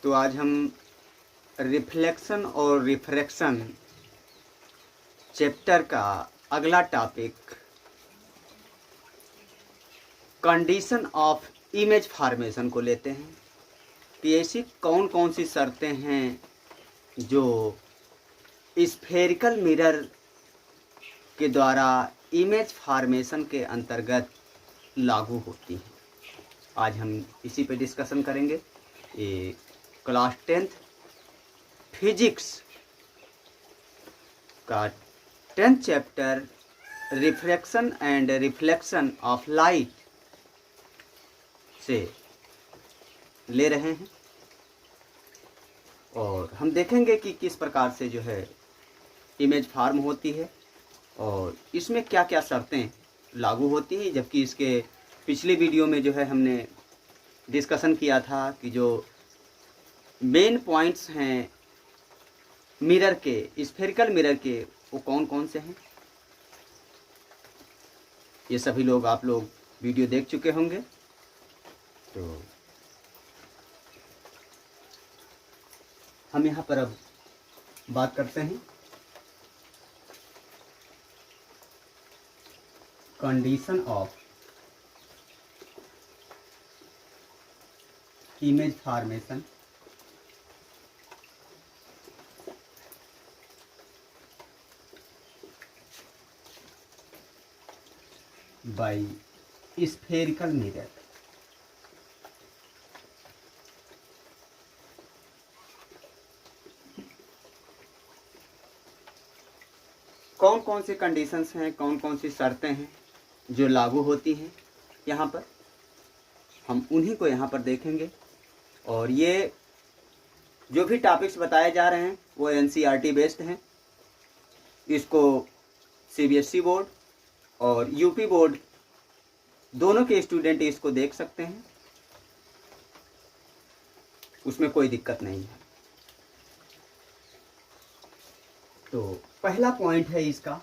तो आज हम रिफ्लेक्शन और रिफ्रैक्शन चैप्टर का अगला topic condition of image formation को लेते हैं कि ऐसी कौन कौन सी शर्तें हैं जो स्फेरिकल मिरर के द्वारा इमेज फॉर्मेशन के अंतर्गत लागू होती हैं। आज हम इसी पे डिस्कशन करेंगे। ये क्लास 10th फिजिक्स का 10th chapter refraction and reflection of light से ले रहे हैं और हम देखेंगे कि किस प्रकार से जो है इमेज फॉर्म होती है और इसमें क्या क्या शर्तें लागू होती हैं। जबकि इसके पिछली वीडियो में जो है हमने डिस्कशन किया था कि जो मेन पॉइंट्स हैं मिरर के, स्फेरिकल मिरर के, वो कौन कौन से हैं। ये सभी लोग आप लोग वीडियो देख चुके होंगे। तो हम यहाँ पर अब बात करते हैं condition of image formation by spherical mirror. कौन कौन सी कंडीशंस हैं, कौन कौन सी शर्तें हैं जो लागू होती हैं यहाँ पर, हम उन्हीं को यहाँ पर देखेंगे। और ये जो भी टॉपिक्स बताए जा रहे हैं वो NCERT बेस्ड हैं। इसको CBSE बोर्ड और UP बोर्ड दोनों के स्टूडेंट इसको देख सकते हैं, उसमें कोई दिक्कत नहीं है। तो पहला पॉइंट है इसका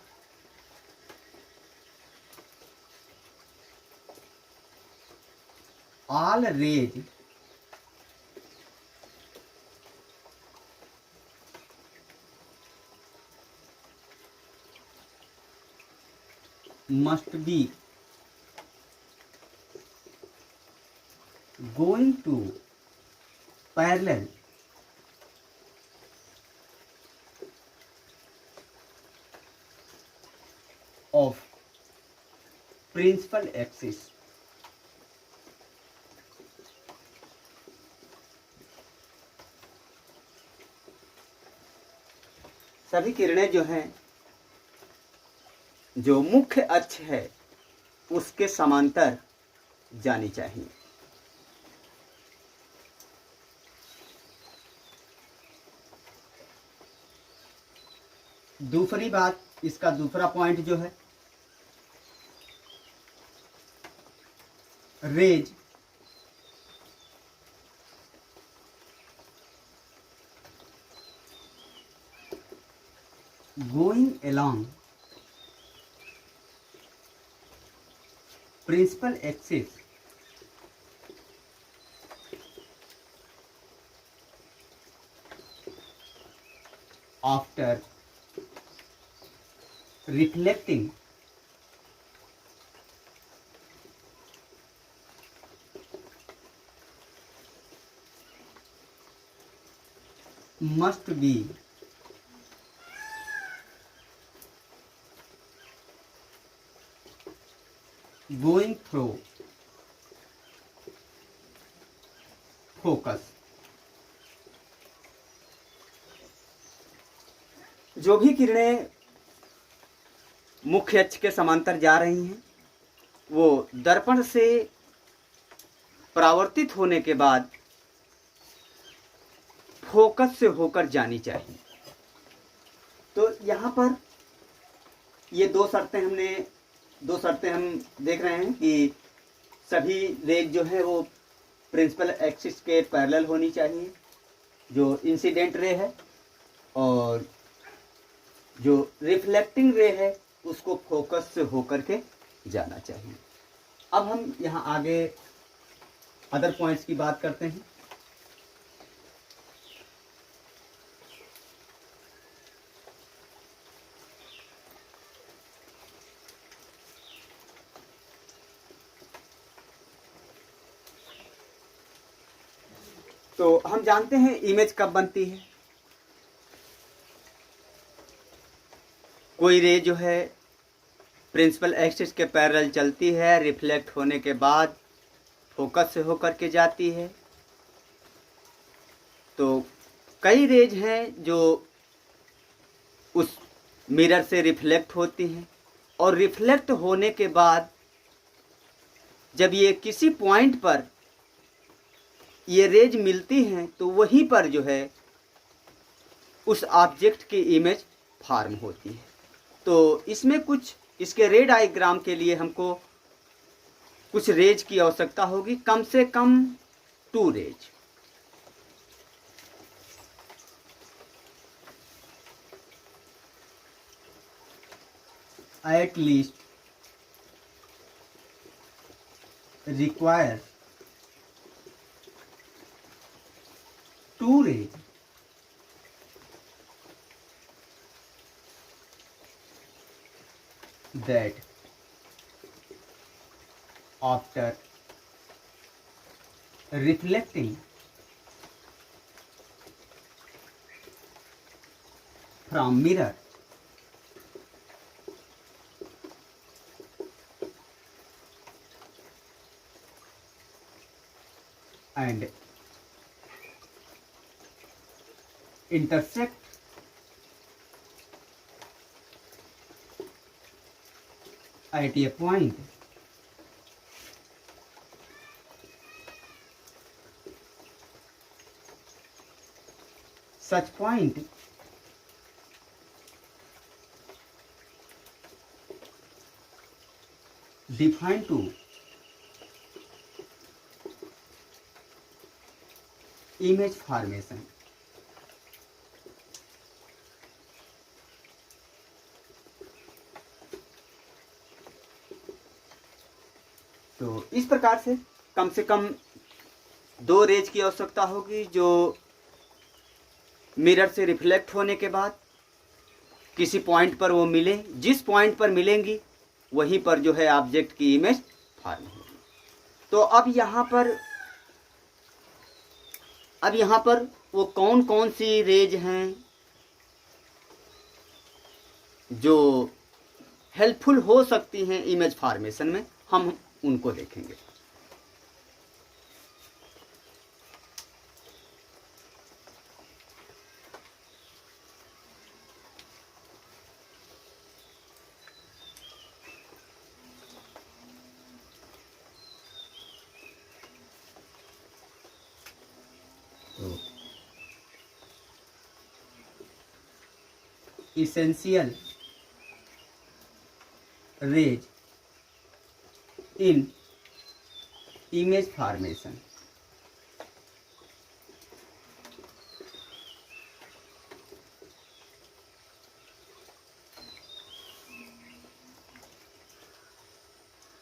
all rays must be going to parallel of principal axis सभी किरणें जो हैं जो मुख्य अक्ष है उसके समांतर जानी चाहिए। दूसरी बात, इसका दूसरा पॉइंट जो है raise going along principal axis after reflecting must be going through focus। जो भी किरणें मुख्य अक्ष के समांतर जा रही हैं वो दर्पण से परावर्तित होने के बाद फोकस से होकर जानी चाहिए। तो यहाँ पर ये दो शर्तें हम देख रहे हैं कि सभी रेज जो है वो प्रिंसिपल एक्सिस के पैरेलल होनी चाहिए, जो इंसिडेंट रे है, और जो रिफ्लेक्टिंग रे है उसको फोकस से होकर के जाना चाहिए। अब हम यहाँ आगे अदर पॉइंट्स की बात करते हैं। तो हम जानते हैं इमेज कब बनती है। कोई रे जो है प्रिंसिपल एक्सिस के पैरेलल चलती है, रिफ्लेक्ट होने के बाद फोकस से होकर के जाती है। तो कई रेज हैं जो उस मिरर से रिफ्लेक्ट होती हैं, और रिफ्लेक्ट होने के बाद जब ये किसी पॉइंट पर ये रेज मिलती हैं तो वहीं पर जो है उस ऑब्जेक्ट की इमेज फॉर्म होती है। तो इसमें कुछ इसके रे डायग्राम के लिए हमको कुछ रेज की आवश्यकता होगी, कम से कम 2 raise. At least require 2 rays that after reflecting from mirror and intersect at a point such point defined to image formation। तो इस प्रकार से कम 2 रेज की आवश्यकता होगी जो मिरर से रिफ्लेक्ट होने के बाद किसी पॉइंट पर वो मिले, जिस पॉइंट पर मिलेंगी वहीं पर जो है ऑब्जेक्ट की इमेज फॉर्म होगी। तो अब यहाँ पर वो कौन कौन सी रेज हैं जो हेल्पफुल हो सकती हैं इमेज फॉर्मेशन में, हम उनको देखेंगे। essential rays in image formation।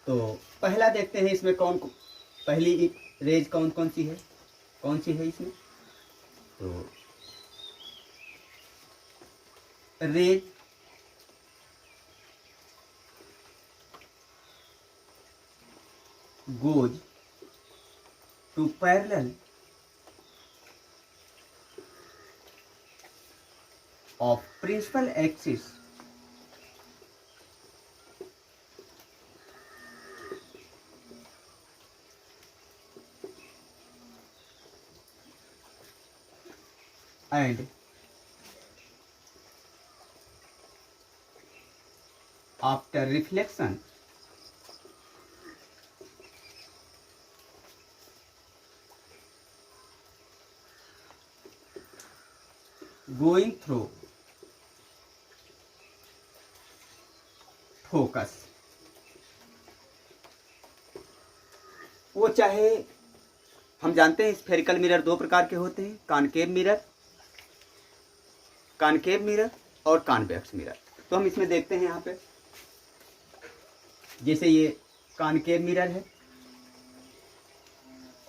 तो पहला देखते हैं इसमें पहली रेज कौन सी है इसमें। तो raise goes to parallel of principal axis and after reflection going through focus। वो चाहे हम जानते हैं स्फेरिकल मिरर 2 प्रकार के होते हैं, कॉनकेव मिरर और कॉन्वेक्स मिरर। तो हम इसमें देखते हैं यहाँ पे, जैसे ये कॉनकेव मिरर है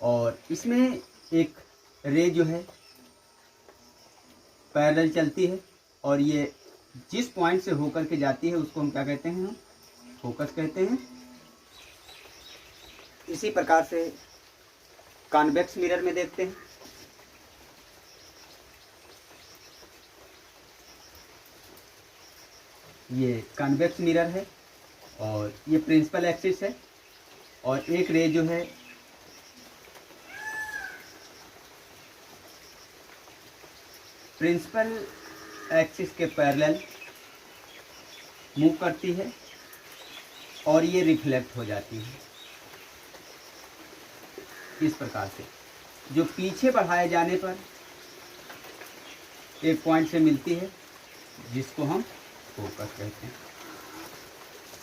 और इसमें एक रे जो है पैरेलल चलती है, और ये जिस पॉइंट से होकर के जाती है उसको हम क्या कहते हैं, हम फोकस कहते हैं। इसी प्रकार से कॉन्वेक्स मिरर में देखते हैं, ये कन्वेक्स मिरर है और ये प्रिंसिपल एक्सिस है, और एक रे जो है प्रिंसिपल एक्सिस के पैरेलल मूव करती है और ये रिफ्लेक्ट हो जाती है इस प्रकार से, जो पीछे बढ़ाए जाने पर एक पॉइंट से मिलती है जिसको हम फोकस कहते हैं।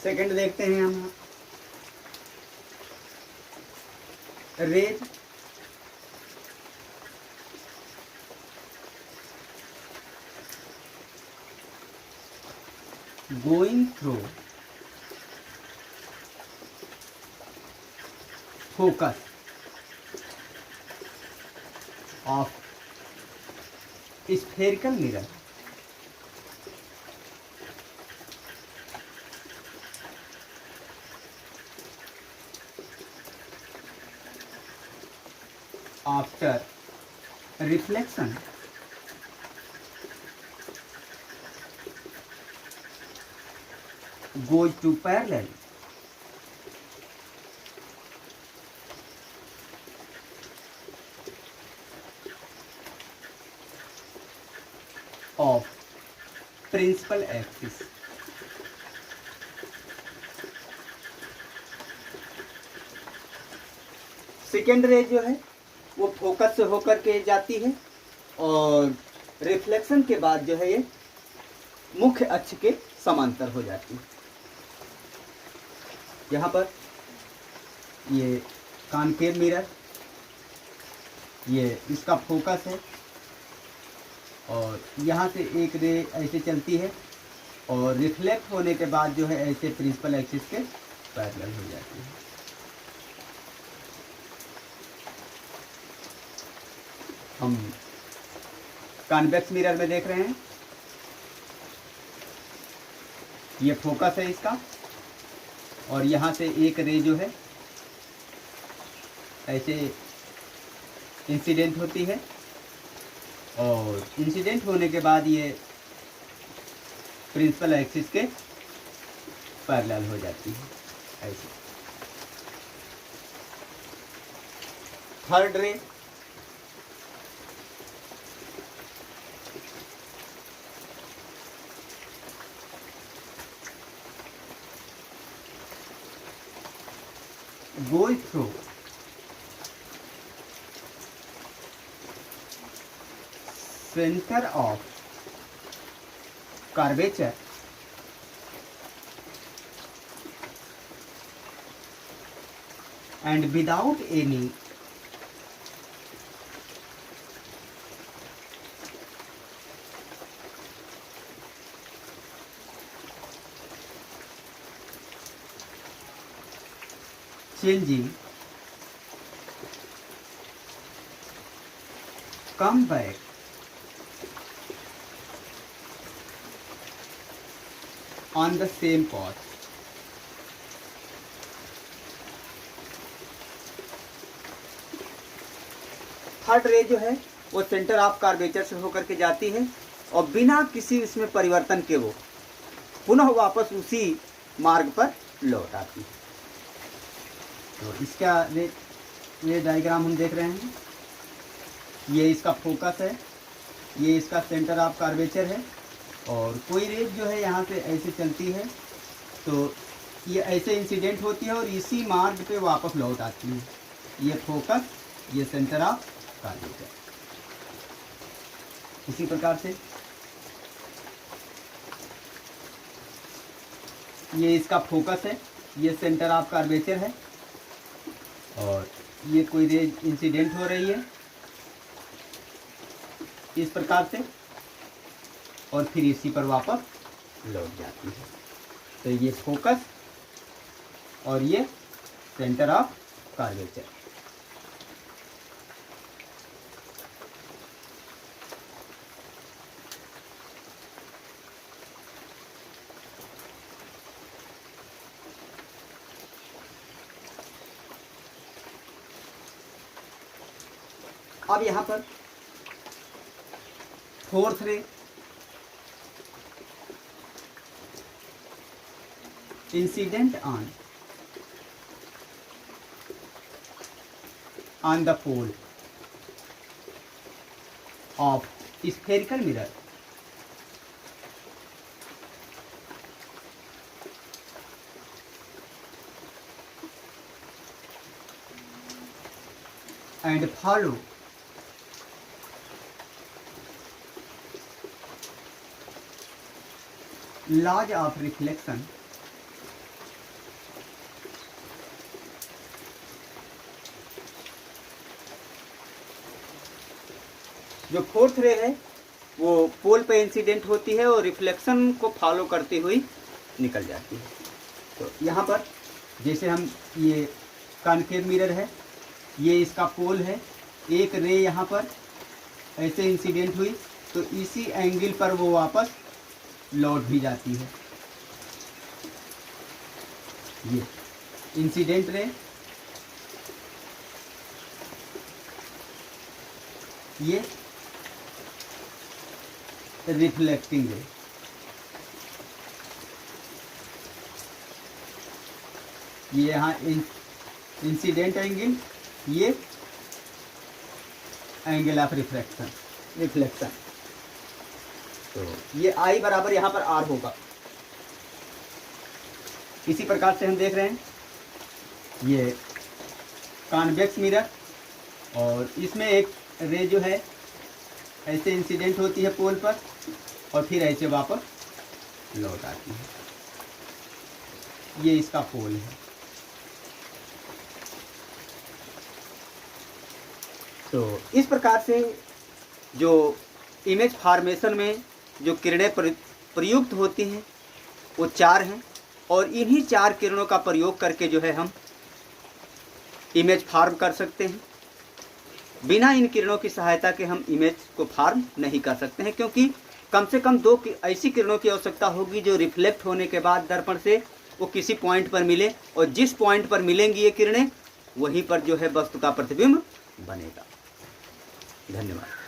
सेकंड देखते हैं हम rays going through focus of spherical mirror after reflection goes to parallel of principal axis. Second ray जो है वो फोकस से होकर के जाती है और रिफ्लेक्शन के बाद जो है ये मुख्य अक्ष के समांतर हो जाती है। यहाँ पर ये कॉनकेव मिरर, ये इसका फोकस है और यहाँ से एक रे ऐसे चलती है और रिफ्लेक्ट होने के बाद जो है ऐसे प्रिंसिपल एक्सिस के पैरेलल हो जाती है। हम कॉन्वेक्स मिरर में देख रहे हैं, ये फोकस है इसका और यहाँ से एक रे जो है ऐसे इंसिडेंट होती है और इंसिडेंट होने के बाद ये प्रिंसिपल एक्सिस के पैरेलल हो जाती है ऐसे। थर्ड रे go through center of curvature and without any changing come back on the same path. Third रे जो है वो सेंटर ऑफ कर्वेचर से होकर के जाती है और बिना किसी इसमें परिवर्तन के वो पुनः वापस उसी मार्ग पर लौट आती है। तो इसका ये डायग्राम हम देख रहे हैं, ये इसका फोकस है, ये इसका सेंटर ऑफ कर्वेचर है और कोई रेज जो है यहाँ से ऐसे चलती है तो ये ऐसे इंसिडेंट होती है और इसी मार्ग पे वापस लौट आती है। ये फोकस, ये सेंटर ऑफ कर्वेचर। इसी प्रकार से ये इसका फोकस है, ये सेंटर ऑफ कर्वेचर है और ये कोई रेज इंसिडेंट हो रही है इस प्रकार से और फिर इसी पर वापस लौट जाती है। तो ये फोकस और ये सेंटर ऑफ कर्वेचर। अब यहाँ पर fourth ray incident on the pole of spherical mirror and follow laws of reflection जो फोर्थ रे है वो पोल पे इंसिडेंट होती है और रिफ्लेक्शन को फॉलो करती हुई निकल जाती है। तो यहाँ पर जैसे हम ये कॉन्केव मिरर है, ये इसका पोल है, एक रे यहाँ पर ऐसे इंसिडेंट हुई तो इसी एंगल पर वो वापस लौट भी जाती है। ये इंसिडेंट रे, ये रिफ्लेक्टिंग रे। ये यहाँ इंसिडेंट एंगल, ये एंगल ऑफ रिफ्लेक्शन। तो ये आई बराबर यहाँ पर आर होगा। इसी प्रकार से हम देख रहे हैं ये कॉन्वेक्स मिरर और इसमें एक रे जो है ऐसे इंसिडेंट होती है पोल पर और फिर ऐसे वापस लौट आती है। ये इसका पोल है। तो इस प्रकार से जो इमेज फॉर्मेशन में जो किरणें प्रयुक्त होती हैं वो 4 हैं और इन्हीं 4 किरणों का प्रयोग करके जो है हम इमेज फॉर्म कर सकते हैं। बिना इन किरणों की सहायता के हम इमेज को फॉर्म नहीं कर सकते हैं, क्योंकि कम से कम 2 ऐसी किरणों की आवश्यकता होगी जो रिफ्लेक्ट होने के बाद दर्पण से वो किसी पॉइंट पर मिले और जिस पॉइंट पर मिलेंगी ये किरणें वहीं पर जो है वस्तु का प्रतिबिंब बनेगा। धन्यवाद।